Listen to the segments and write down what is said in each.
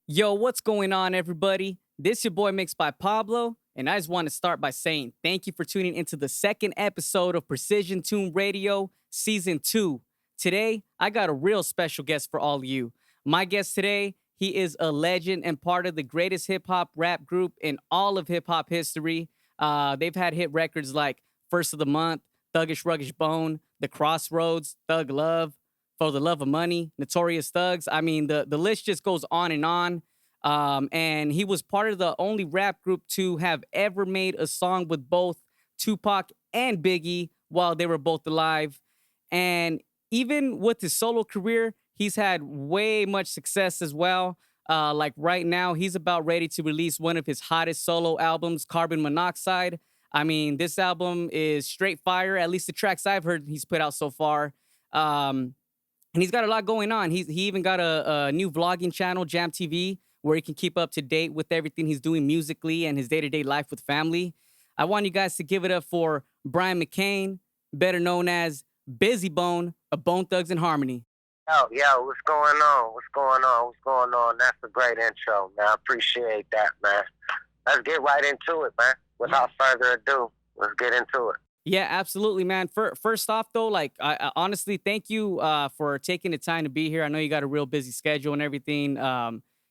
Yo, what's going on, everybody? This your boy Mixed by Pablo, and I just want to start by saying thank you for tuning into the second episode of Precision Tune Radio Season 2. Today, I got a real special guest for all of you. My guest today, he is a legend and part of the greatest hip-hop rap group in all of hip-hop history. They've had hit records like First of the Month, Thuggish Ruggish Bone, The Crossroads, Thug Love, For the Love of Money, Notorious Thugs. I mean, the list just goes on and on. And he was part of the only rap group to have ever made a song with both Tupac and Biggie while they were both alive. And even with his solo career, he's had way much success as well. Like right now, he's about ready to release one of his hottest solo albums, Carbon Monoxide. I mean, this album is straight fire, at least the tracks I've heard he's put out so far. And he's got a lot going on. He even got a new vlogging channel, Jam TV, where he can keep up to date with everything he's doing musically and his day-to-day life with family. I want you guys to give it up for Brian McCain, better known as Bizzy Bone of Bone Thugs and Harmony. Yo, what's going on? What's going on? What's going on? That's a great intro, man. I appreciate that, man. Let's get right into it, man. Without further ado, let's get into it. Yeah, absolutely, man. First off, though, like, I honestly thank you for taking the time to be here. I know you got a real busy schedule and everything.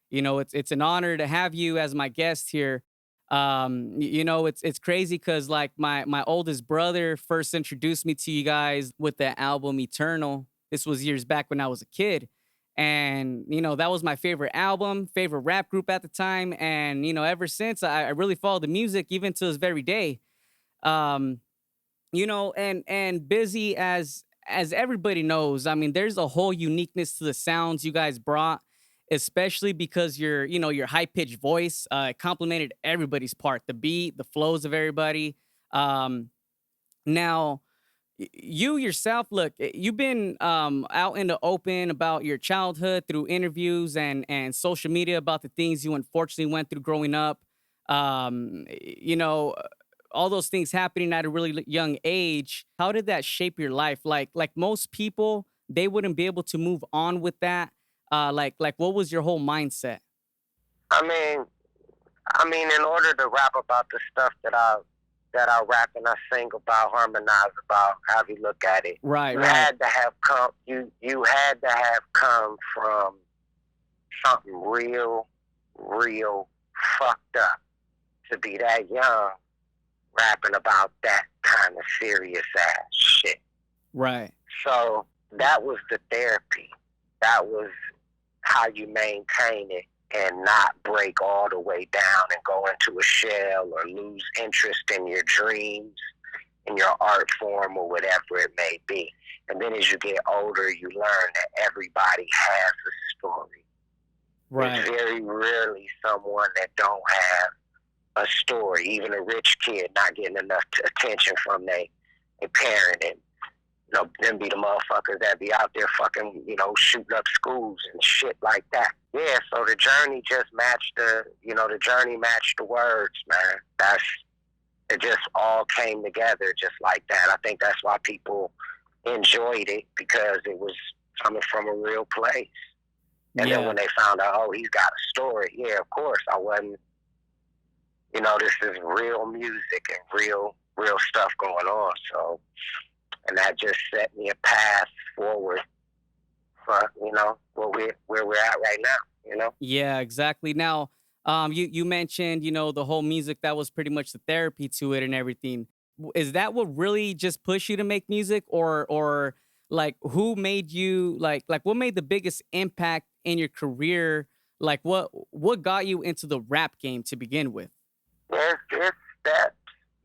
You know, it's an honor to have you as my guest here. You know, it's crazy because like my oldest brother first introduced me to you guys with the album Eternal. This was years back when I was a kid. And, you know, that was my favorite album, favorite rap group at the time. And, you know, ever since I really followed the music, even to this very day. You know, and Bizzy, as everybody knows, I mean, there's a whole uniqueness to the sounds you guys brought, especially because your high-pitched voice complemented everybody's part, the beat, the flows of everybody. Now, you yourself, look, you've been out in the open about your childhood through interviews and social media about the things you unfortunately went through growing up. You know, all those things happening at a really young age. How did that shape your life? Like most people, they wouldn't be able to move on with that. Like what was your whole mindset? I mean, in order to rap about the stuff that I rap and I sing about, harmonize about, however you look at it, Right, you right. had to have come. You had to have come from something real fucked up to be that young, rapping about that kind of serious ass shit. Right. So that was the therapy. That was how you maintain it and not break all the way down and go into a shell or lose interest in your dreams, in your art form or whatever it may be. And then as you get older, you learn that everybody has a story. Right. There's very rarely someone that don't have a story, even a rich kid not getting enough attention from their parent, and you know, them be the motherfuckers that be out there fucking, you know, shooting up schools and shit like that. Yeah, so the journey just matched the journey matched the words, man. It just all came together just like that. I think that's why people enjoyed it, because it was coming from a real place. And then when they found out, oh, he's got a story, yeah, of course, I wasn't, you know, this is real music and real stuff going on. So, and that just set me a path forward for, you know, where we're at right now, you know? Yeah, exactly. Now, you mentioned, you know, the whole music that was pretty much the therapy to it and everything. Is that what really just pushed you to make music, or like who made you like what made the biggest impact in your career? Like what got you into the rap game to begin with? It's steps,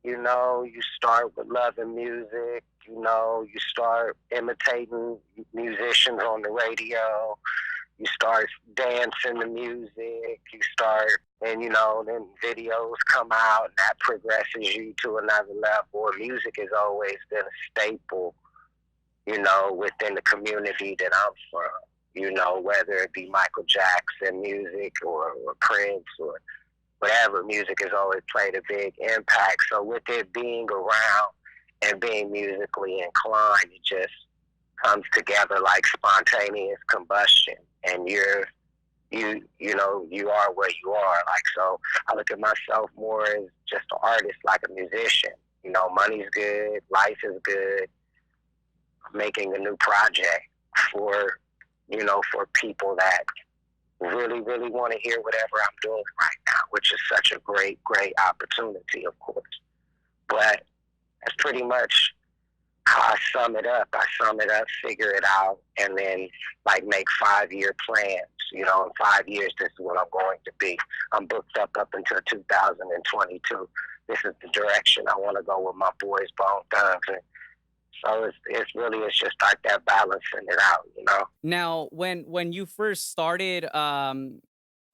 you know. You start with loving music, you know. You start imitating musicians on the radio. You start dancing to music. You start, and you know, then videos come out, and that progresses you to another level. Music has always been a staple, you know, within the community that I'm from. You know, whether it be Michael Jackson music or Prince or whatever, music has always played a big impact. So with it being around and being musically inclined, it just comes together like spontaneous combustion, and you are where you are. Like, so I look at myself more as just an artist, like a musician. Money's good, life is good. I'm making a new project for for people that really, really want to hear whatever I'm doing right now, which is such a great, great opportunity, of course. But that's pretty much how I sum it up. Figure it out, and then like make 5-year plans. In 5 years, this is what I'm going to be. I'm booked up until 2022. This is the direction I want to go with my boys, Bone Thugs. And so it's just like that balancing it out. Now, when you first started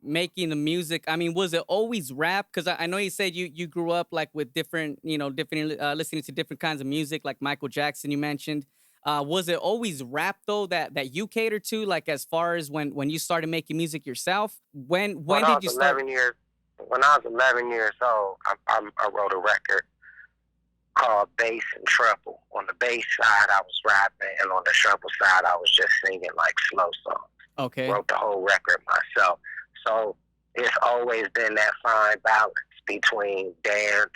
making the music, I mean, was it always rap? Because I know you said you grew up like with different, listening to different kinds of music, like Michael Jackson, you mentioned. Was it always rap though that you cater to, like as far as when you started making music yourself? When did you start? When I was 11 years old, I wrote a record called Bass and Treble. On the bass side, I was rapping, and on the treble side, I was just singing like slow songs. Okay. Wrote the whole record myself. So it's always been that fine balance between dance,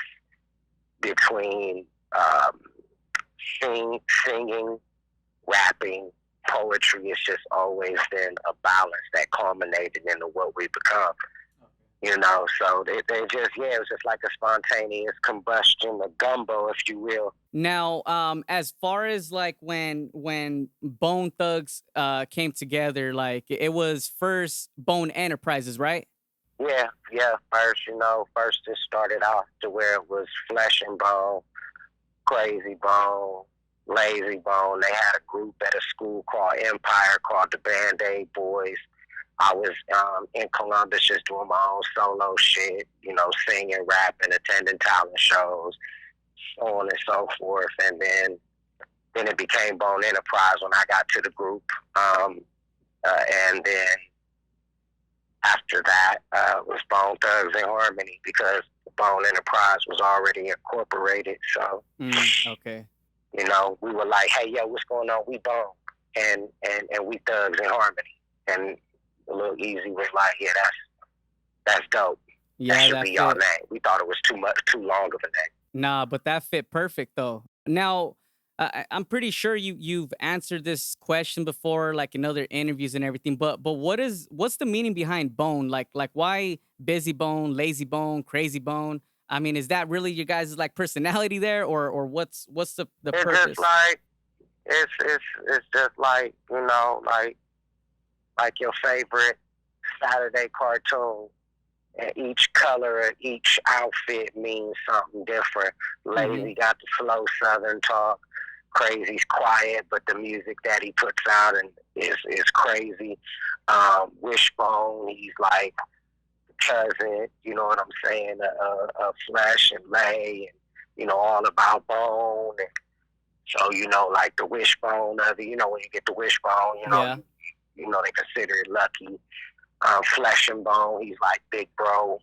between singing, rapping, poetry. It's just always been a balance that culminated into what we become. So they just, it was just like a spontaneous combustion, a gumbo, if you will. Now, as far as like when Bone Thugs came together, like it was first Bone Enterprises, right? Yeah. First it started off to where it was Flesh and Bone, Crazy Bone, Lazy Bone. They had a group at a school called Empire called the Band-Aid Boys. I was in Columbus just doing my own solo shit, singing, rapping, attending talent shows, so on and so forth. And then it became Bone Enterprise when I got to the group. And then after that was Bone Thugs and Harmony, because Bone Enterprise was already incorporated. So, okay. We were like, hey, yo, what's going on? We Bone. And we Thugs and Harmony. And a little Eazy was like, yeah, that's dope. Yeah, that should be your name. We thought it was too long of a name. Nah, but that fit perfect though. Now, I'm pretty sure you've answered this question before, like in other interviews and everything. But what's the meaning behind Bone? Like why Bizzy Bone, Lazy Bone, Crazy Bone? I mean, is that really your guys' like personality there, or what's the it's purpose? Just like it's just like like your favorite Saturday cartoon, and each color of each outfit means something different. Lazy got the slow Southern talk. Crazy's quiet, but the music that he puts out is crazy. Wishbone, he's like cousin, you know what I'm saying? Flesh and Lay, and all about bone. And so like the wishbone of it. When you get the wishbone, Yeah. they consider it lucky. Flesh and Bone, he's like big bro,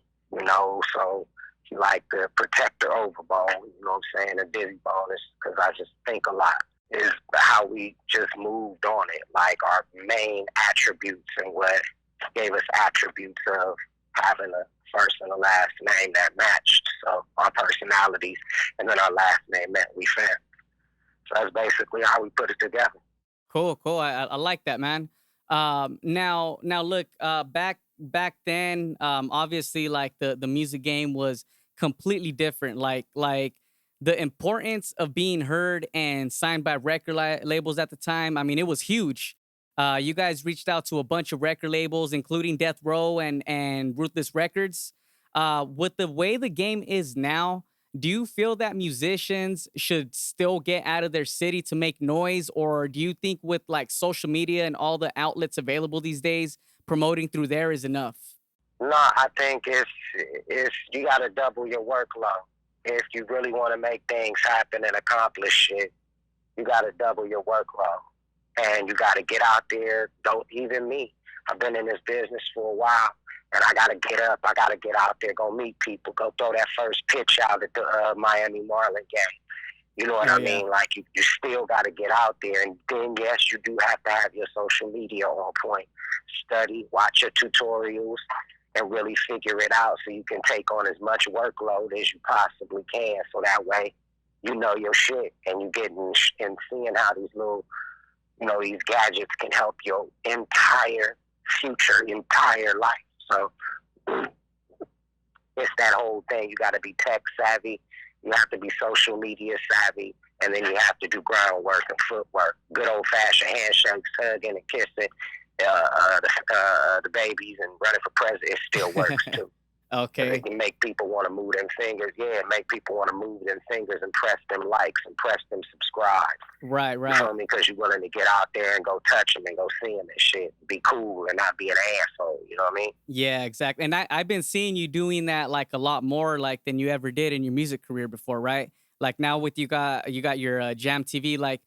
so he like the protector over Bone, you know what I'm saying? And Bizzy Bone is because I just think a lot, is how we just moved on it, like our main attributes and what gave us attributes of having a first and a last name that matched. So our personalities, and then our last name meant we fam. So that's basically how we put it together. Cool. I like that, man. Now look, back then, obviously, like the music game was completely different. Like the importance of being heard and signed by record labels at the time. I mean, it was huge. You guys reached out to a bunch of record labels, including Death Row and Ruthless Records. With the way the game is now, do you feel that musicians should still get out of their city to make noise? Or do you think with like social media and all the outlets available these days, promoting through there is enough? No, I think it's you got to double your workload. If you really want to make things happen and accomplish shit, you got to double your workload. And you got to get out there. Even me, I've been in this business for a while. And I got to get up. I got to get out there, go meet people, go throw that first pitch out at the Miami Marlin game. You know what Oh I yeah. mean? Like, you still got to get out there. And then, yes, you do have to have your social media on point. Study, watch your tutorials, and really figure it out so you can take on as much workload as you possibly can. So that way, you know your shit, and you get and seeing how these little, these gadgets can help your entire future, entire life. So it's that whole thing. You got to be tech savvy. You have to be social media savvy. And then you have to do groundwork and footwork. Good old-fashioned handshakes, hugging and kissing the babies and running for president. It still works, too. Okay. It can make people want to move them fingers. Yeah, make people want to move them fingers and press them likes and press them subscribe. Right, You feel me? Because you're willing to get out there and go touch them and go see them and shit. Be cool and not be an asshole. You know what I mean? Yeah, exactly. And I've been seeing you doing that like a lot more like than you ever did in your music career before, right? Like now with you got your Jam TV. Like,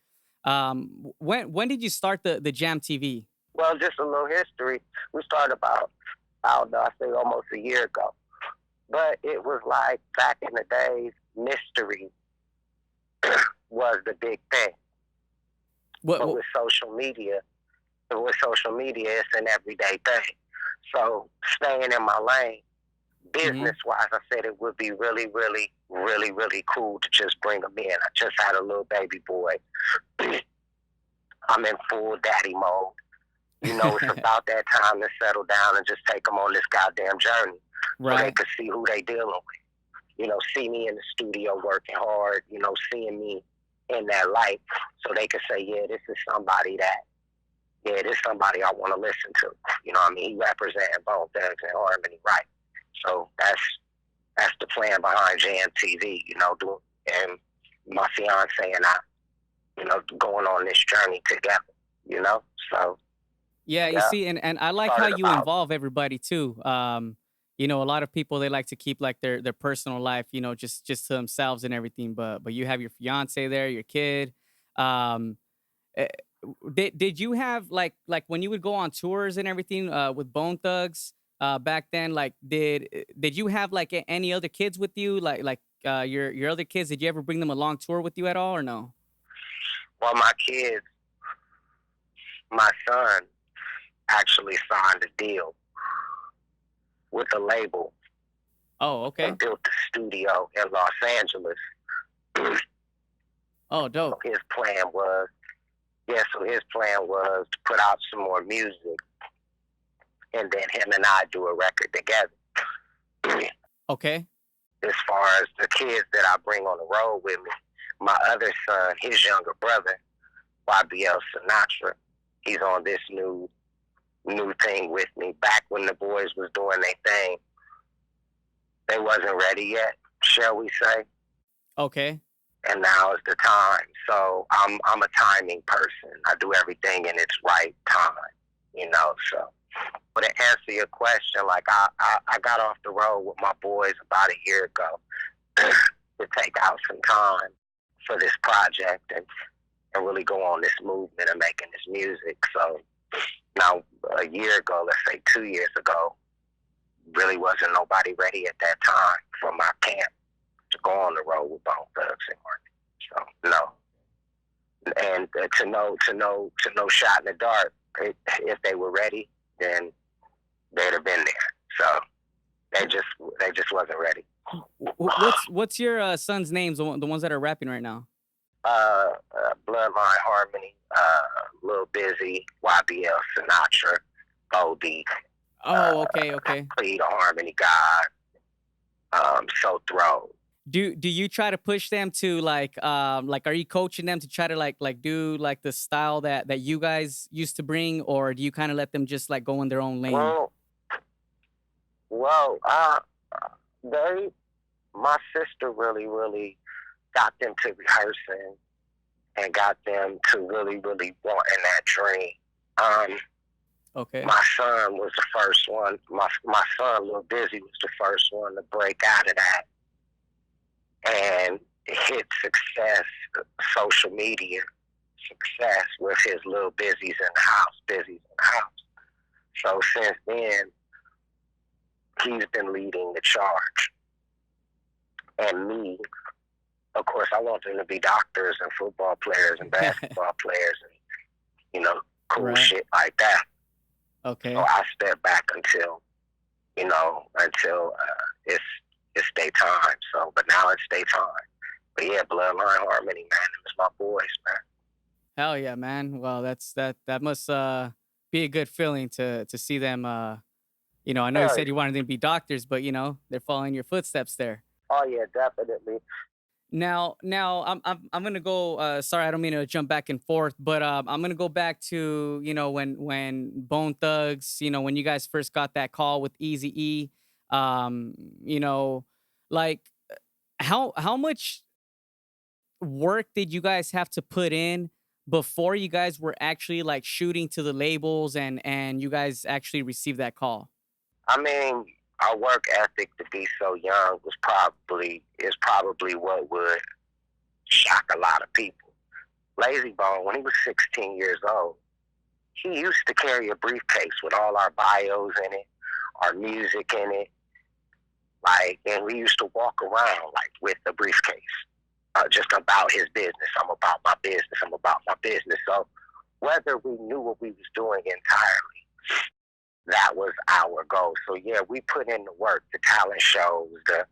when did you start the Jam TV? Well, just a little history. We started about, I don't know, I say almost a year ago. But it was like back in the days, mystery was the big thing. But with social media, it's an everyday thing. So staying in my lane, business-wise, I said it would be really, really, really, really cool to just bring them in. I just had a little baby boy. I'm in full daddy mode. It's about that time to settle down and just take them on this goddamn journey. Right. So they could see who they dealing with. See me in the studio working hard, seeing me in that light, so they could say, yeah, this is somebody I want to listen to. You know what I mean? He representing Bone Thugs and Harmony, right? So that's the plan behind Jam TV, and my fiance and I, going on this journey together, so. Yeah, you see, and I like how you involve everybody too. A lot of people they like to keep like their personal life, just to themselves and everything. But you have your fiance there, your kid. Um, eh, did you have like when you would go on tours and everything with Bone Thugs back then? Like, did you have like any other kids with you? Like your other kids? Did you ever bring them along tour with you at all or no? Well, my kids, my son actually signed a deal with a label. Oh, okay. And built a studio in Los Angeles. Oh, dope. So his plan was to put out some more music, and then him and I do a record together. Okay. As far as the kids that I bring on the road with me, my other son, his younger brother, YBL Sinatra, he's on this new thing with me. Back when the boys was doing their thing, they wasn't ready yet, shall we say. Okay. And now is the time. So I'm a timing person. I do everything in its right time, so. But to answer your question, like I got off the road with my boys about a year ago to take out some time for this project and really go on this movement of making this music. So now a year ago, let's say 2 years ago, really wasn't nobody ready at that time for my camp to go on the road with Bone Thugs and Harmony. So no. And to no shot in the dark, if they were ready, then they'd have been there. So they just wasn't ready. What's your son's names? The ones that are rapping right now. Bloodline Harmony, Lil Bizzy, YBL Sinatra, Bodie. Oh, okay. Plead a Harmony God. So Throw. Do you try to push them to like are you coaching them to try to like do like the style that you guys used to bring, or do you kind of let them just like go in their own lane? Well, my sister really got them to rehearsing and got them to really wanting that dream. Okay. My son was the first one. My son, Lil Bizzy, was the first one to break out of that and hit success, social media success with his Lil Bizzy's in the house. So since then, he's been leading the charge. And me, of course, I want them to be doctors and football players and basketball players and, you know, cool shit like that. Okay. So I stepped back until it's daytime. So, but now it's daytime. But yeah, Bloodline Harmony, man, it was my boys, man. Hell yeah, man. Well, that must be a good feeling to see them. You know, I know you said you wanted them to be doctors, but you know they're following your footsteps there. Oh yeah, definitely. Now, I'm gonna go. Sorry, I don't mean to jump back and forth, but I'm gonna go back to when Bone Thugs, when you guys first got that call with Eazy-E, um, you know, like how much work did you guys have to put in before you guys were actually like shooting to the labels and you guys actually received that call? I mean, our work ethic to be so young is probably what would shock a lot of people. Bizzy Bone, when he was 16 years old, he used to carry a briefcase with all our bios in it, our music in it, like, and we used to walk around like with the briefcase, just about his business. I'm about my business. I'm about my business. So whether we knew what we was doing entirely, that was our goal. So yeah, we put in the work, the talent shows, the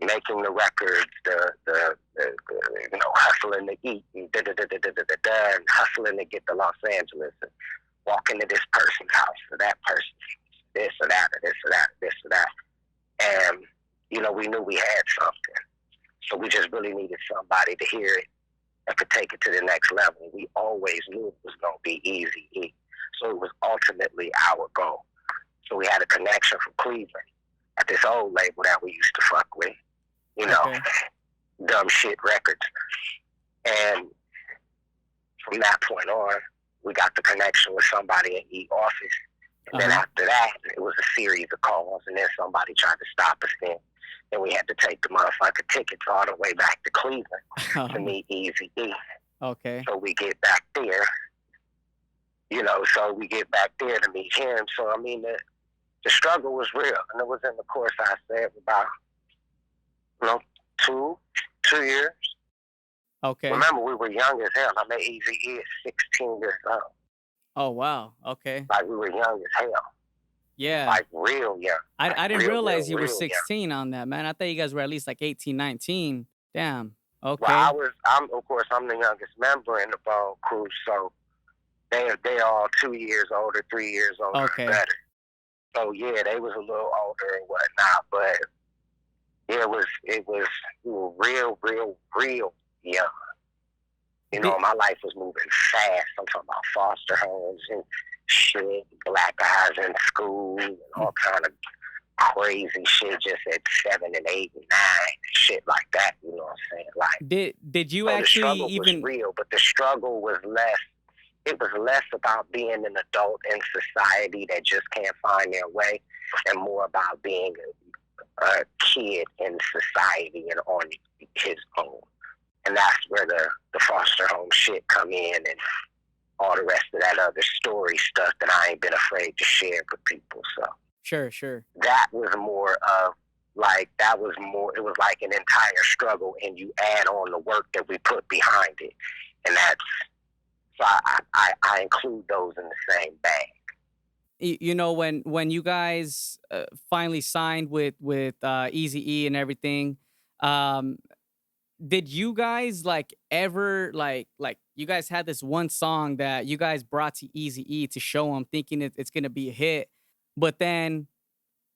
making the records, the hustling to eat, and hustling to get to Los Angeles, and walking to this person's house or that person's, this or that or this or that, this or that. And we knew we had something, so we just really needed somebody to hear it and could take it to the next level. We always knew it was gonna be Eazy-E. So it was ultimately our goal. So we had a connection from Cleveland at this old label that we used to fuck with, Dumb Shit Records. And from that point on, we got the connection with somebody in E office. And then after that, it was a series of calls, and then somebody tried to stop us then. Then we had to take the motherfucking tickets all the way back to Cleveland to meet Eazy-E. Okay. So we get back there. So we get back there to meet him. So, I mean, the struggle was real. And it was in the course, I said, about, 2 years. Okay. Remember, we were young as hell. I met Eazy-E at 16 years old. Oh, wow. Okay. Like, we were young as hell. Yeah. Like, real young. I didn't realize you were 16 on that, man. I thought you guys were at least like 18, 19. Damn. Okay. Well, I'm the youngest member in the Bone crew, so they're all 2 years older, 3 years older, and better. So yeah, they was a little older and whatnot, but yeah, we were real young. My life was moving fast. I'm talking about foster homes and shit, black guys in school, and all kind of crazy shit just at 7 and 8 and 9 and shit like that. You know what I'm saying? Like, did you so actually the struggle was real, but the struggle was less. It was less about being an adult in society that just can't find their way, and more about being a kid in society and on his own. And that's where the foster home shit come in and all the rest of that other story stuff that I ain't been afraid to share with people. So Sure. That was more of it was like an entire struggle, and you add on the work that we put behind it. And that's, so I include those in the same bag. When you guys finally signed with Eazy-E and everything, did you guys ever you guys had this one song that you guys brought to Eazy-E to show him, thinking it's gonna be a hit, but then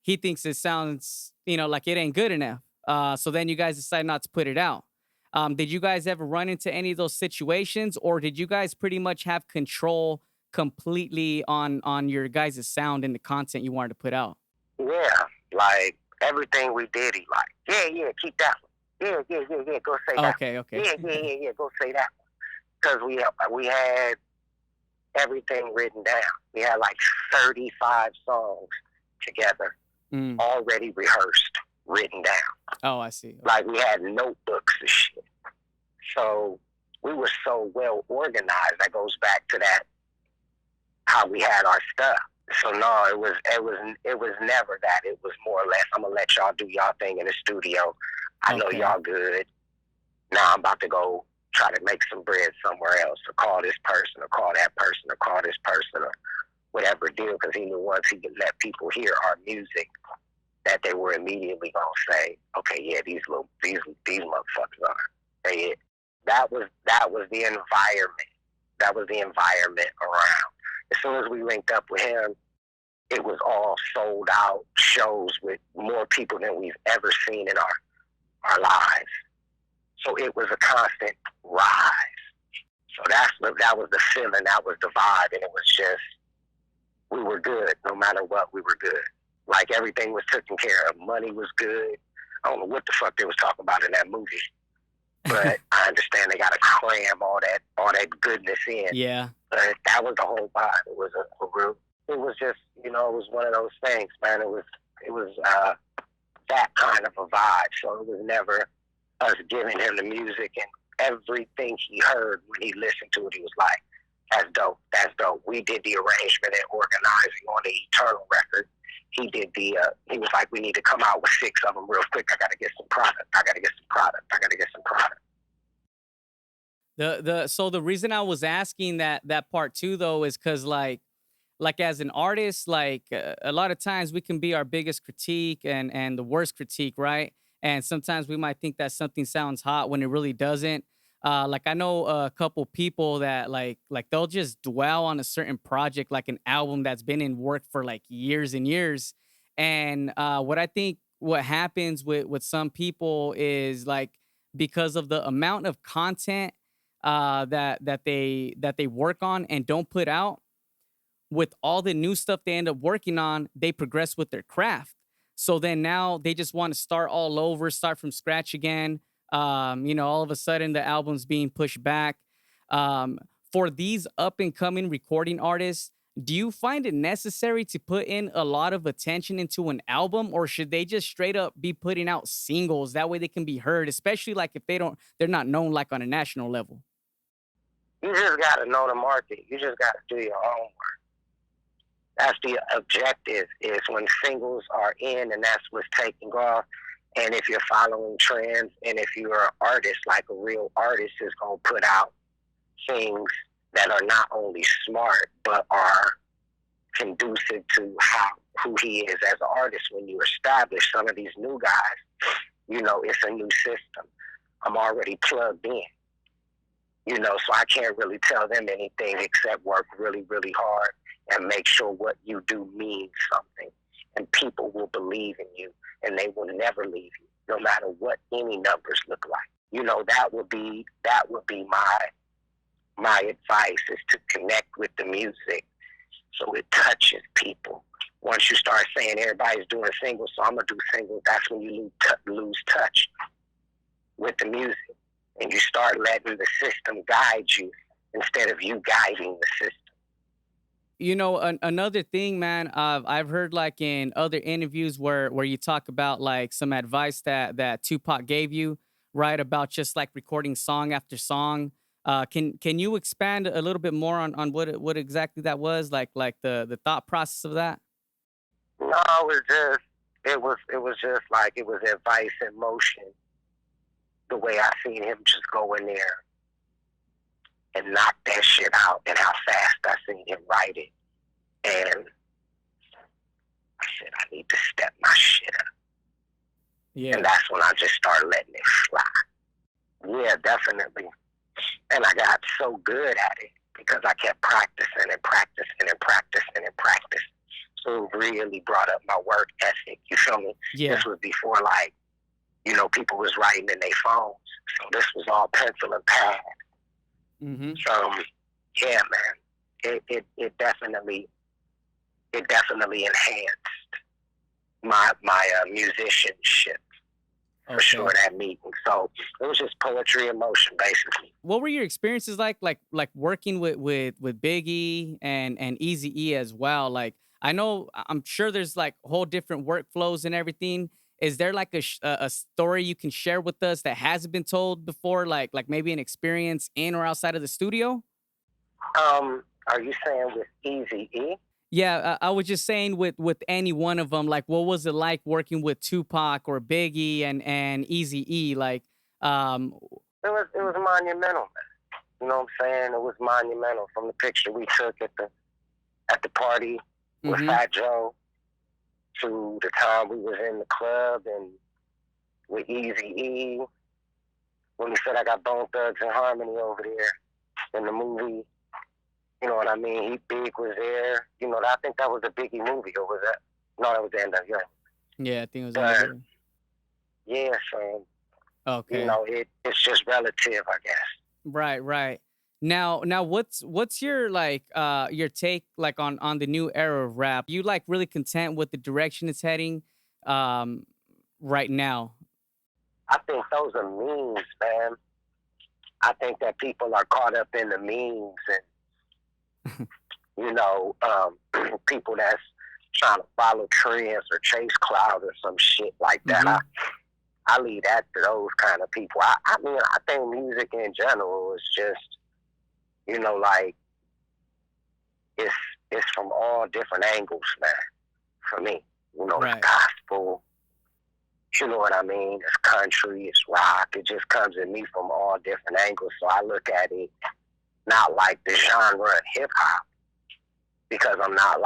he thinks it sounds like it ain't good enough. So then you guys decide not to put it out. Did you guys ever run into any of those situations, or did you guys pretty much have control completely on your guys' sound and the content you wanted to put out? Yeah, like everything we did, he like, yeah, keep that one. Yeah, go say that. Okay. Yeah, go say that one. Because we had everything written down. We had like 35 songs together, already rehearsed, written down. Oh, I see. Okay. Like, we had notebooks and shit. So we were so well organized. That goes back to that, how we had our stuff. So no, it was never that. It was more or less, I'm gonna let y'all do y'all thing in the studio. I know Okay. y'all good. Now I'm about to go try to make some bread somewhere else, or call this person, or call that person, or call this person, or whatever deal. Because he knew once he could let people hear our music, that they were immediately gonna say, okay, yeah, these motherfuckers are they it. That was the environment. That was the environment around. As soon as we linked up with him, it was all sold out shows with more people than we've ever seen in our lives. So it was a constant rise. So that was the feeling, that was the vibe, and it was just, we were good no matter what. We were good. Like everything was taken care of. Money was good. I don't know what the fuck they was talking about in that movie, but I understand they got to cram all that goodness in. Yeah. But that was the whole vibe. It was a real. It was just, it was one of those things, man. It was that kind of a vibe. So it was never us giving him the music, and everything he heard when he listened to it, he was like, "That's dope. That's dope." We did the arrangement and organizing on the Eternal record. He did the. He was like, "We need to come out with 6 of them real quick. I got to get some product. I got to get some product. I got to get some product." So the reason I was asking that part too though is because like as an artist, like a lot of times we can be our biggest critique and the worst critique, right? And sometimes we might think that something sounds hot when it really doesn't. Like I know a couple people that like they'll just dwell on a certain project, like an album that's been in work for like years and years. And what I think what happens with some people is like because of the amount of content that they work on and don't put out, with all the new stuff they end up working on, they progress with their craft. So then now they just want to start all over, start from scratch again. All of a sudden the album's being pushed back. Um, for these up and coming recording artists, do you find it necessary to put in a lot of attention into an album, or should they just straight up be putting out singles? That way they can be heard, especially like if they're not known like on a national level. You just got to know the market. You just got to do your homework. That's the objective, is when singles are in and that's what's taking off. And if you're following trends, and if you're an artist, like a real artist is going to put out things that are not only smart, but are conducive to who he is as an artist. When you establish some of these new guys, it's a new system. I'm already plugged in, so I can't really tell them anything except work really, really hard and make sure what you do means something. And people will believe in you, and they will never leave you, no matter what any numbers look like. That would be my advice, is to connect with the music so it touches people. Once you start saying everybody's doing singles, so I'm gonna do singles, that's when you lose touch with the music, and you start letting the system guide you instead of you guiding the system. Another thing, man, I've heard like in other interviews where you talk about like some advice that Tupac gave you, right? About just like recording song after song. Can you expand a little bit more on what exactly that was, like the thought process of that? No, it was just like, it was advice in motion. The way I seen him just go in there and knock that shit out, and how fast I seen him write it. And I said, I need to step my shit up. Yeah. And that's when I just started letting it fly. Yeah, definitely. And I got so good at it because I kept practicing and practicing and practicing and practicing. So it really brought up my work ethic. You feel me? Yeah. This was before, like, people was writing in their phones. So this was all pencil and pad. Mm-hmm. So yeah, man, it definitely enhanced my musicianship, for sure, that meeting. So it was just poetry in motion, basically. What were your experiences like working with Biggie and Eazy-E as well? Like I know I'm sure there's like whole different workflows and everything. Is there like a story you can share with us that hasn't been told before, like maybe an experience in or outside of the studio? Are you saying with Eazy-E? Yeah, I was just saying with any one of them, like, what was it like working with Tupac or Biggie and Eazy-E? Like, um, It was monumental, man. You know what I'm saying? It was monumental from the picture we took at the party with mm-hmm, Fat Joe to the time we was in the club and with Eazy-E when he said I got Bone Thugs and Harmony over there in the movie. You know what I mean? He Big was there. You know, I think that was a Biggie movie, or was that? No, that was the end of it. yeah, I think it was But NWA. yeah, so you Okay, know, it's just relative, I guess. right, right. Now, what's your like your take like on the new era of rap? You like really content with the direction it's heading, um, right now? I think those are memes, man. I think that people are caught up in the memes and people that's trying to follow trends or chase cloud or some shit like that. Mm-hmm. I leave that to those kind of people. I mean, I think music in general is just, like it's it's from all different angles, man. For me, it's Right. gospel. You know what I mean? It's country, it's rock. It just comes at me from all different angles. So I look at it not like the genre of hip hop because I'm not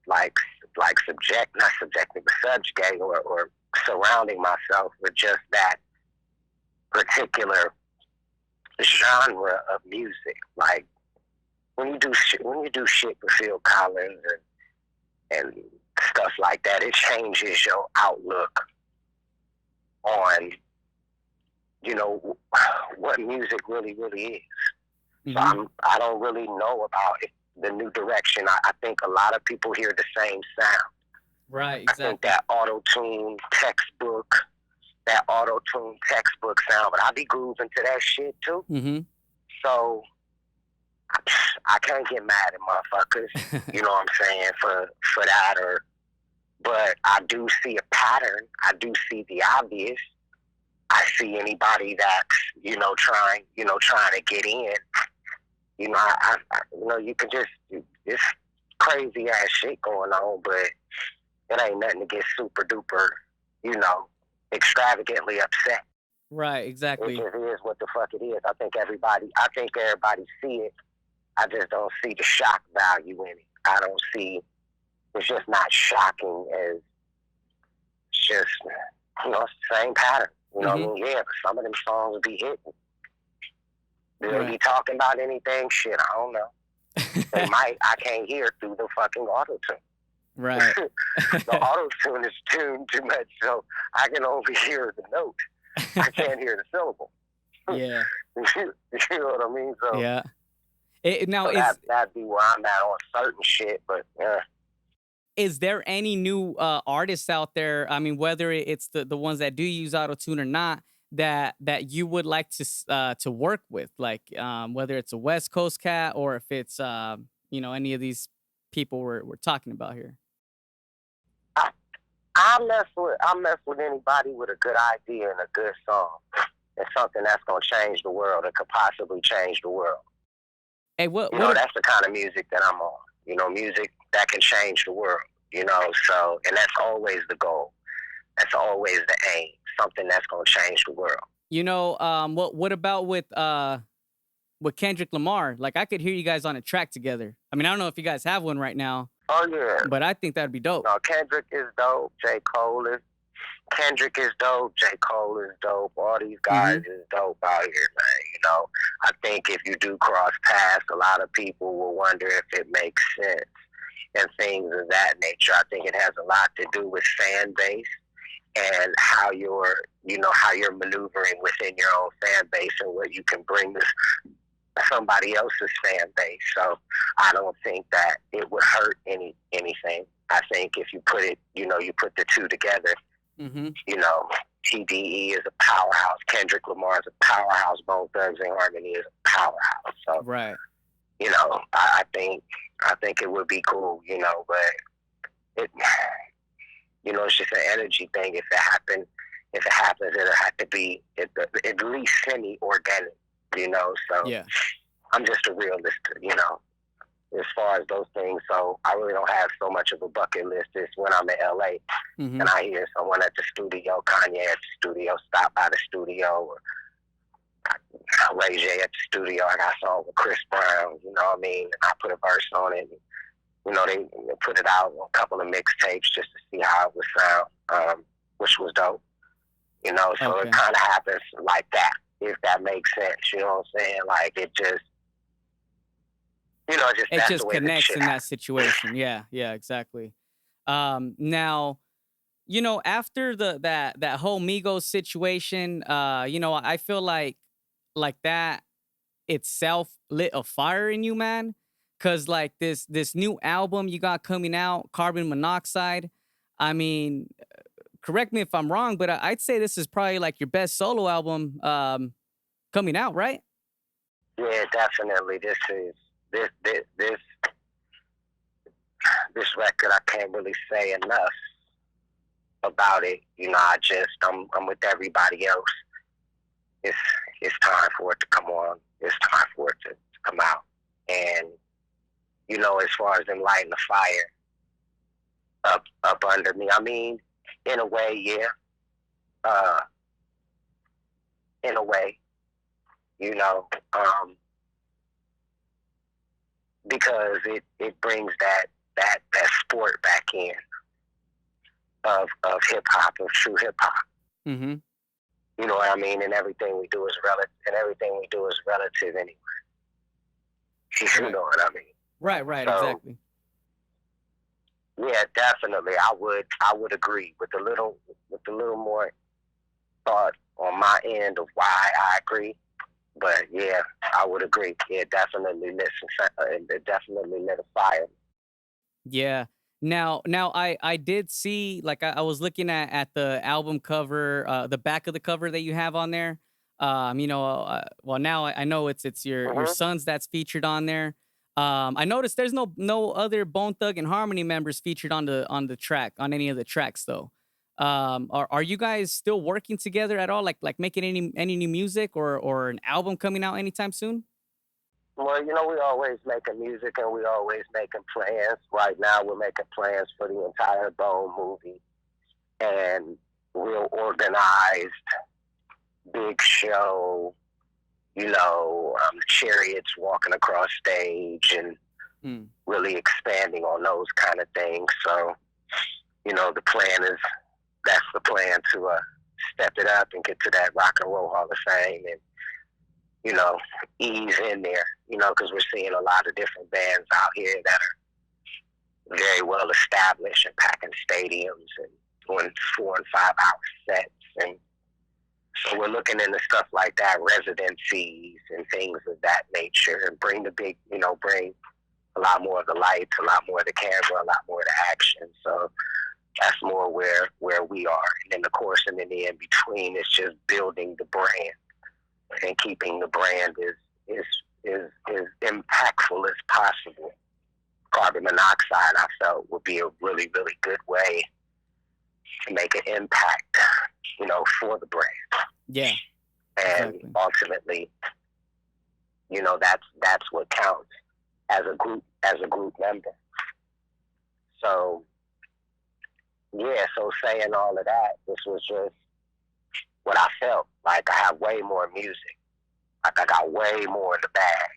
not subjecting, but subjugating or surrounding myself with just that particular genre of music. Like when you do shit with Phil Collins and stuff like that, it changes your outlook on what music really is. Mm-hmm. So I don't really know about it, the new direction. I think a lot of people hear the same sound. Right. I think Exactly. that auto tune textbook sound, but I be grooving to that shit too. Mm-hmm. So I can't get mad at motherfuckers, you know what I'm saying, for that but I do see a pattern. I do see the obvious. I see anybody that's, trying to get in. You can just, it's crazy ass shit going on, but it ain't nothing to get super duper, extravagantly upset. Right. It Exactly. just is what the fuck it is. I think everybody see it. I just don't see the shock value in it. I don't see, it's just not shocking as just, it's the same pattern. You know what Mm-hmm. I mean? Yeah, but some of them songs will be hitting. Do they Right. be talking about anything? Shit, I don't know. They might. I can't hear through the fucking auto tune. Right. The auto tune is tuned too much, so I can only hear the note. I can't hear the syllable. Yeah. You know what I mean? So, Yeah. Now, so that'd be where I'm at on certain shit. But yeah, is there any new artists out there? I mean, whether it's the ones that do use autotune or not, that you would like to work with, like whether it's a West Coast cat or if it's any of these people we're talking about here. I, I mess with anybody with a good idea and a good song. And something that's gonna change the world or could possibly change the world. Hey, That's the kind of music that I'm on. Music that can change the world. So and that's always the goal. That's always the aim. Something that's gonna change the world. what about with Kendrick Lamar? Like, I could hear you guys on a track together. I mean, I don't know if you guys have one right now, Oh yeah. but I think that'd be dope. No, Kendrick is dope. Kendrick is dope. J. Cole is dope. All these guys Mm-hmm. is dope out here, man. I think if you do cross paths, a lot of people will wonder if it makes sense and things of that nature. I think it has a lot to do with fan base and how you're maneuvering within your own fan base and what you can bring to somebody else's fan base. So I don't think that it would hurt anything. I think if you put it, you put the two together, Mm-hmm. TDE is a powerhouse. Kendrick Lamar is a powerhouse. Bone Thugs and Harmony is a powerhouse. So, Right. I think it would be cool, but it, it's just an energy thing. If it happens, it'll have to be at least semi-organic, So Yeah. I'm just a realist, as far as those things. So I really don't have so much of a bucket list. It's when I'm in LA Mm-hmm. and I hear someone at the studio, Kanye at the studio, stop by the studio, or Ray J at the studio. I got a song with Chris Brown, you know what I mean? And I put a verse on it. And, you know, they put it out on a couple of mixtapes just to see how it would sound, which was dope. You know, so Okay. it kind of happens like that, if that makes sense. You know what I'm saying? Like, it just, you know, It that's the just way the connects shit in that happens. situation. Yeah, yeah, exactly. Now, after that whole Migos situation, I feel like that itself lit a fire in you, man. Cause like this new album you got coming out, Carbon Monoxide. I mean, correct me if I'm wrong, but I'd say this is probably like your best solo album coming out, right? Yeah, definitely. This this record, I can't really say enough about it. You know, I'm with everybody else. It's it's time for it to come on. It's time for it to come out. And you know, as far as them lighting the fire up under me, I mean, in a way, yeah. Uh, in a way, you know, because it brings that sport back in of hip hop, of true hip hop. Mm-hmm. You know what I mean? And everything we do is relative anyway. You Right. know what I mean? Right, So exactly. yeah, definitely, I would agree with a little more thought on my end of why I agree. But yeah, I would agree. Yeah, it definitely lit a fire. Yeah. Now I did see like I was looking at the album cover, the back of the cover that you have on there. Well now I know it's your Hmm. sons that's featured on there. I noticed there's no other Bone Thug and Harmony members featured on the track on any of the tracks though. Are you guys still working together at all? Like making any new music or an album coming out anytime soon? Well, you know, we always making music and we always making plans. Right now, we're making plans for the entire Bone movie and real organized, big show. You know, chariots walking across stage and Hmm. really expanding on those kind of things. So, you know, that's the plan to step it up and get to that Rock and Roll Hall of Fame and, you know, ease in there, you know, because we're seeing a lot of different bands out here that are very well established and packing stadiums and doing 4 and 5 hour sets. And so we're looking into stuff like that, residencies and things of that nature, and bring a lot more of the lights, a lot more of the camera, a lot more of the action. So that's more where we are. And then, of course, and then the in between is just building the brand and keeping the brand as impactful as possible. Carbon monoxide, I felt, would be a really, really good way to make an impact, you know, for the brand. Yeah, And exactly. ultimately, you know, that's what counts as a group member. So yeah, so saying all of that, this was just what I felt. Like I have way more music. Like I got way more in the bag.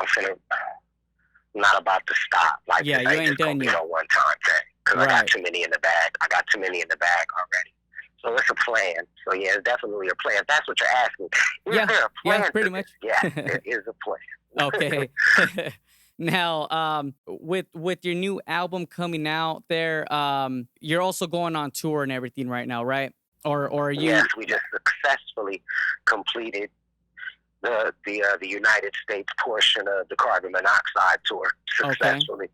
I'm not about to stop. Like Yeah, this you ain't ain't just gonna done be yet. no one time thing. Cause I got Right. too many in the bag. I got too many in the bag already. So it's a plan. So yeah, it's definitely a plan. If that's what you're asking. Is Yeah, there a yeah, plan pretty to this? much. Yes, there is a plan. Okay. Now, with your new album coming out there, you're also going on tour and everything right now, right? Or are Yes, you we just successfully completed the United States portion of the carbon monoxide tour okay? successfully.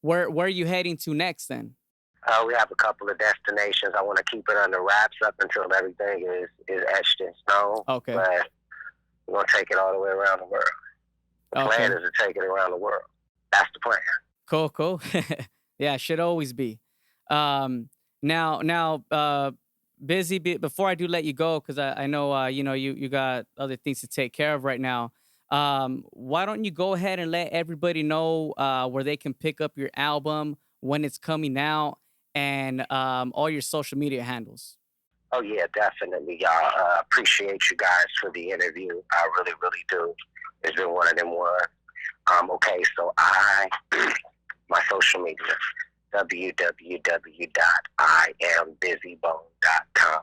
Where are you heading to next then? We have a couple of destinations. I want to keep it under wraps up until everything is etched in stone. Okay. But we're gonna take it all the way around the world. The plan Okay. is to take it around the world. That's the plan. Cool. Yeah, should always be. Um, now, before I do let you go, because I know you got other things to take care of right now. Why don't you go ahead and let everybody know where they can pick up your album, when it's coming out, and all your social media handles? Oh yeah, definitely, y'all. Appreciate you guys for the interview. I really, really do. It's been one of them ones. Okay, so my social media, www.iambizzybone.com,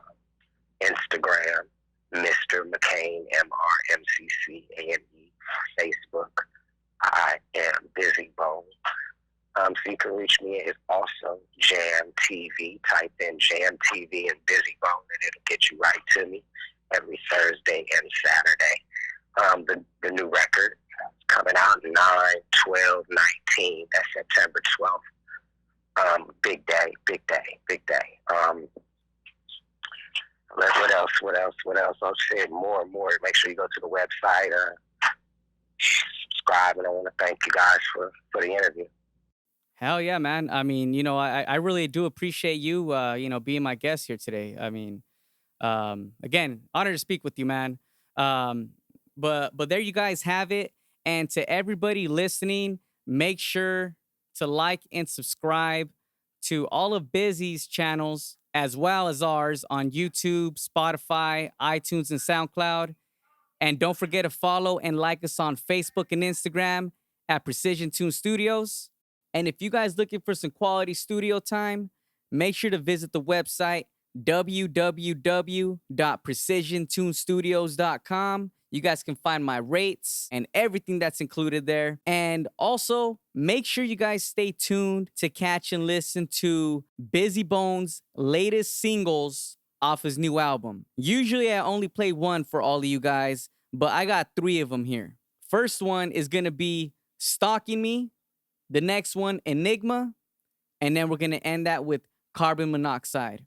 Instagram, Mr. McCain, MRMCCANE, Facebook, I am Bizzy Bone. So you can reach me. It's also Jam TV. Type in Jam TV and Bizzy Bone, and it'll get you right to me every Thursday and Saturday. The new record coming out 9/12/19. That's September 12th. Big day, big day, big day. What else? I'll say more and more. Make sure you go to the website, subscribe, and I want to thank you guys for the interview. Hell yeah, man. I mean, I really do appreciate you, being my guest here today. I mean, again, honor to speak with you, man. But there you guys have it. And to everybody listening, make sure to like and subscribe to all of Bizzy's channels as well as ours on YouTube, Spotify, iTunes, and SoundCloud. And don't forget to follow and like us on Facebook and Instagram at Precision Tune Studios. And if you guys looking for some quality studio time, make sure to visit the website www.precisiontunestudios.com. You guys can find my rates and everything that's included there. And also, make sure you guys stay tuned to catch and listen to Bizzy Bone's latest singles off his new album. Usually, I only play one for all of you guys, but I got 3 of them here. First one is going to be Stalking Me. The next one, Enigma. And then we're going to end that with Carbon Monoxide.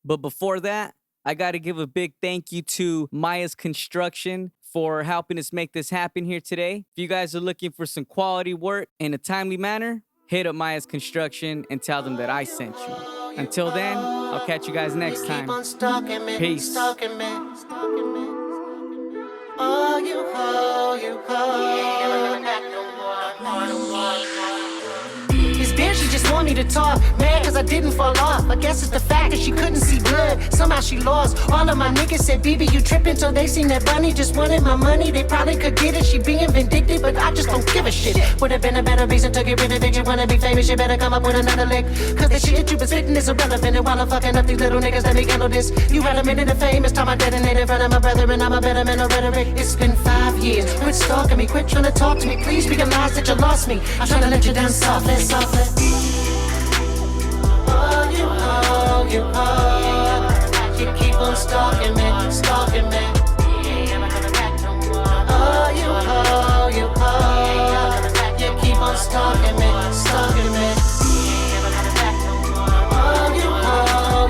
But before that, I got to give a big thank you to Maya's Construction for helping us make this happen here today. If you guys are looking for some quality work in a timely manner, hit up Maya's Construction and tell them that I sent you. Until then, I'll catch you guys next time. Peace. Oh, you She just want me to talk, mad cause I didn't fall off. I guess it's the fact that she couldn't see blood, somehow she lost. All of my niggas said, BB, you trippin', till they seen that bunny just wanted my money. They probably could get it, she being vindictive, but I just don't give a shit. Would've been a better reason to get rid of it. You wanna be famous, you better come up with another lick, cause the shit that you been spittin' is irrelevant. And while I'm fucking up these little niggas, let me handle this. You had a minute of fame, it's time I detonate in front of my brethren. I'm a better man of rhetoric. It's been 5 years, quit stalking me, quit trying to talk to me. Please realize that you lost me. I'm trying to let you down softly, softly. You keep on stalking me, stalking me. Oh, you keep on stalking me, stalking me. Oh,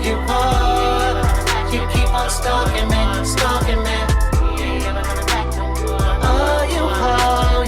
you keep on stalking me, stalking me. Oh,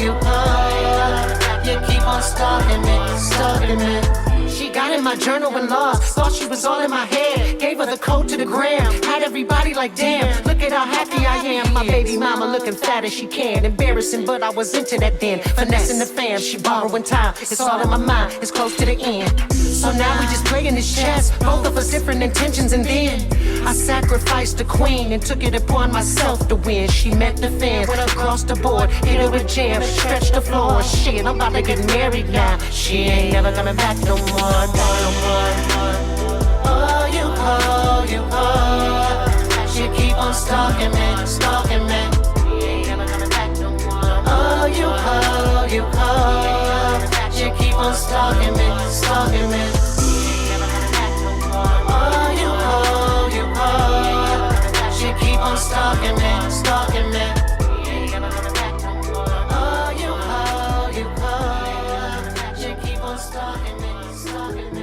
you keep on stalking me, stalking me. She got in my journal and lost, thought she was all in my head. Gave her the code to the gram, had everybody like, damn, look at how happy I am. My baby mama looking fat as she can. Embarrassing, but I was into that then. Finessing the fam, she borrowing time. It's all in my mind, it's close to the end. So now we just playing this chess, both of us different intentions. And then I sacrificed the queen and took it upon myself to win. She met the fan, went across the board, hit her with jam, stretched the floor. Shit, I'm about to get married now. She ain't never coming back no more. Oh, you keep on stalking me, stalking me. Oh, you keep on stalking me, stalking me. Oh, you keep on stalking me, stalking me. Oh, you keep on stalking me, stalking me.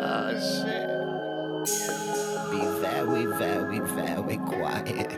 Oh shit. Be very, very, very quiet.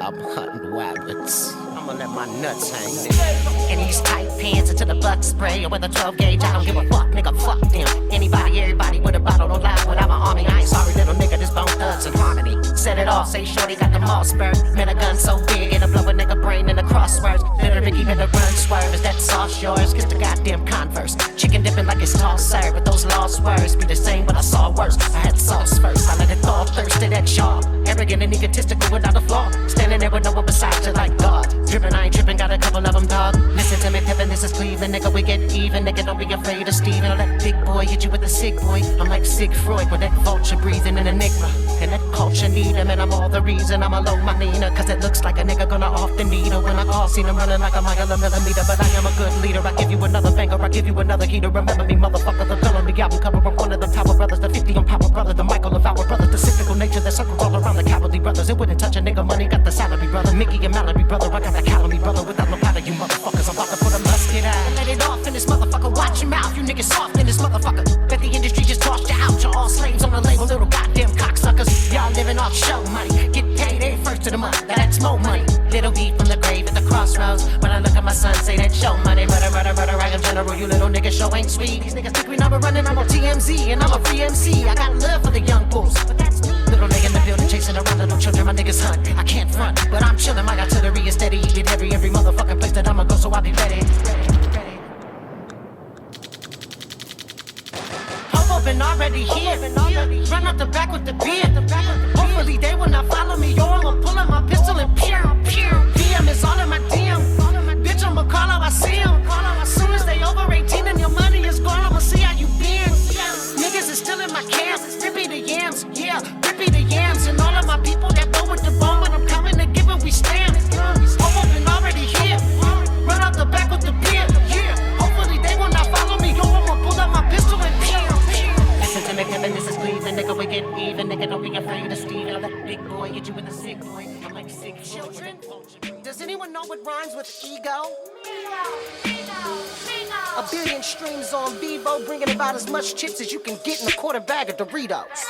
I'm hunting rabbits. I'ma let my nuts hang there. In these tight pants until the butt spray or with a 12 gauge, I don't give a fuck, nigga, fuck them. Anybody, everybody with a bottle, don't lie without my army. I ain't sorry, little nigga, this bone thugs in harmony. Set it off, say shorty got the mall spurt. Man, a gun so big, it'll blow a nigga brain in the crosswords. Little Ricky had to run swerve, is that sauce yours? Kiss the goddamn Converse. Chicken dipping like it's tall serve, but those lost words be the same, but I saw worse. I had sauce first, I let it thaw, thirsted at jaw. Arrogant and egotistical without a flaw. Standing there with no one beside you like God. Drippin', I ain't trippin', got a couple of them, dog. Listen to me, Pippin', this is Cleveland, nigga, we get even. Nigga, don't be afraid of Steven or that big boy hit you with a sick boy. I'm like Sigfried with that vulture breathing in enigma. And that culture need him, and I'm all the reason I'm alone, my Nina. Cause it looks like a nigga gonna often need her. When I call, seen him running like a mile a millimeter. But I am a good leader, I give you another banger, I give you another heater. Remember me, motherfucker, the villain, the album cover of one of the Power Brothers, the 50 on Power Brother, the Michael of our brothers, the cyclical nature that circles all around the Cowardly Brothers. It wouldn't touch a nigga, money got the salary, brother. Mickey and Mallory, brother, I got the calorie, brother. Without no powder, you motherfuckers, I'm about to put a musket out and let it off in this motherfucker. Watch your mouth, you niggas soft in this motherfucker. Bet the industry just tossed you out, you're all slaves on the label, little goddamn cocksuckers. Y'all living off show money, get paid every first of the month, that's more money. Little beat from the grave at the crossroads. When I look at my son, say that show money. Murder, murder, murder, I am general, you little niggas show ain't sweet. These niggas think we never running, I'm on TMZ, and I'm a free MC. I got love for the young bulls, but that's me. Little nigga in the building, chasing around little children, my niggas hunt. I can't front, but I'm chillin', my artillery is steady. Eat it every motherfucking place that I'ma go, so I'll be ready. Been already here. Run out the back with the beer. Hopefully they will not follow me, or I'ma pull out my pistol and pew. DM is all in my DM. Bitch, I'ma call how I see him. As soon as they over 18 and your money is gone, I'ma see how you been. Niggas is still in my camp. Rippy the yams, yeah, rippy the yams. And all of my people that go with the bomb when I'm coming to give it, we stand. Hope been already here. Run out the back with the beer. Hopefully they will not follow me, or I'ma pull out my pistol and pew. Listen to me, Kevin, this is Cleveland, nigga, we get even. Nigga, don't be afraid of Steven. That big boy hit you with a sick boy. I'm like sick children. Does anyone know what rhymes with ego? A billion streams on Vivo, bringing about as much chips as you can get in a quarter bag of Doritos.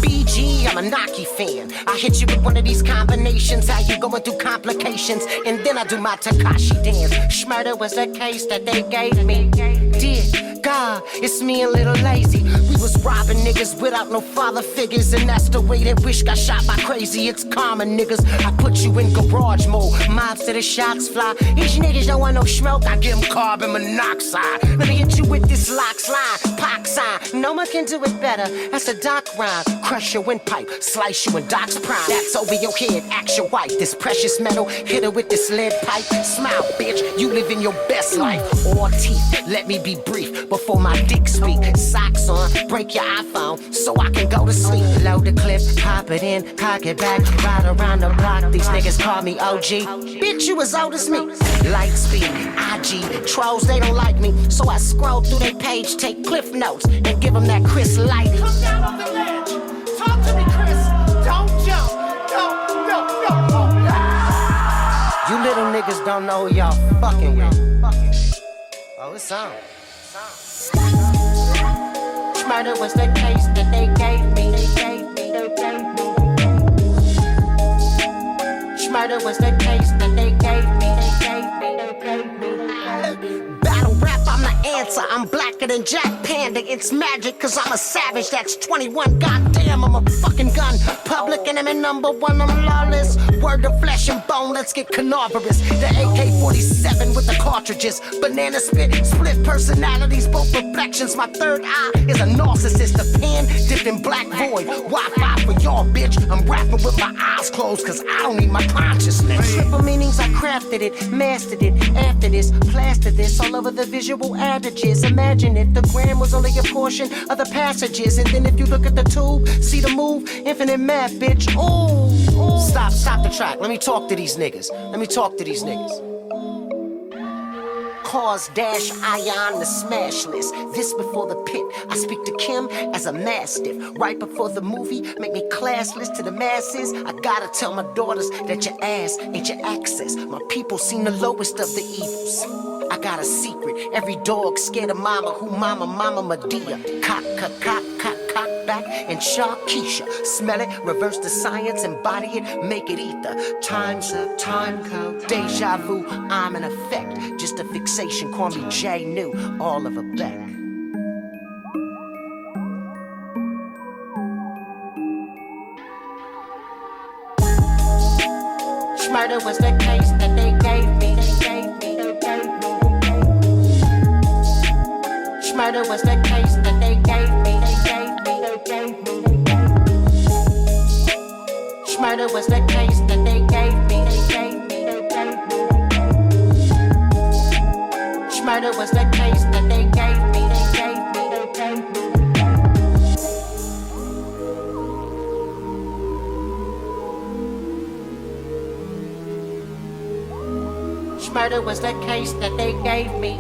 BG, I'm a Nike fan. I hit you with one of these combinations. How you going through complications? And then I do my Takashi dance. Schmurder was the case that they gave me. Dear God, it's me and Little Lazy. We was robbing niggas without no father figures. And that's the way that Wish got shot by crazy. It's common, niggas. I put you in garage mode. Mobs to the shots fly. These niggas don't want no smoke. I give them carbon monoxide. Let me hit you with this lock slide. Pac sign. No one can do it better. That's a doc rhyme. Crush your windpipe. Slice you in Doc's prime. That's over your head. Act your wife. This precious metal. Hit her with this lead pipe. Smile, bitch. You living your best life. All teeth. Let me be brief before my dick speak. Socks on. Break your iPhone so I can go to sleep. Load the clip. Pop it in. Cock it back. Ride around the block. These niggas call me OG. Bitch, you as old as me. Light speed. IG. Trolls, they don't like me. So I scroll through their page. Take cliff notes. And give them that Chris Lighty. Come down off the ledge. Talk to me, Chris. Don't jump. No. You little niggas don't know who y'all fucking with. Oh, it's on. Murder was the case that they gave me. Murder was the case that they gave me. Battle rap, I'm the answer. I'm blacker than Jack Panda. It's magic, cause I'm a savage. That's 21. Goddamn, I'm a fucking gun. Public enemy number one, I'm lawless. Word of flesh and bone, let's get carnivorous. The AK-47 with the cartridges. Banana spit, split personalities, both reflections. My third eye is a narcissist. The pen dipped in black void. Wi-Fi for y'all, bitch. I'm rapping with my eyes closed, cause I don't need my consciousness. Triple meanings, I crafted it, mastered it. After this, plastered this all over the visual adages. Imagine it, the gram was only a portion of the passages. And then if you look at the tube, see the move, infinite math, bitch. Ooh. Stop the track. Let me talk to these niggas. Cause dash ion the smash list. This before the pit. I speak to Kim as a mastiff. Right before the movie, make me classless to the masses. I gotta tell my daughters that your ass ain't your access. My people seen the lowest of the evils. I got a secret. Every dog scared of mama, who mama Medea. Cock, back, and Sharkeisha. Smell it, reverse the science, embody it, make it ether. Time's up, time code. Deja vu, I'm in effect. Just a fixation, call me J. New, Oliver Beck. Murder was the case that they gave me. Murder was the case that they gave me. Murder was the case that they gave me. Murder was the case that they gave me. Murder was the case that they gave me.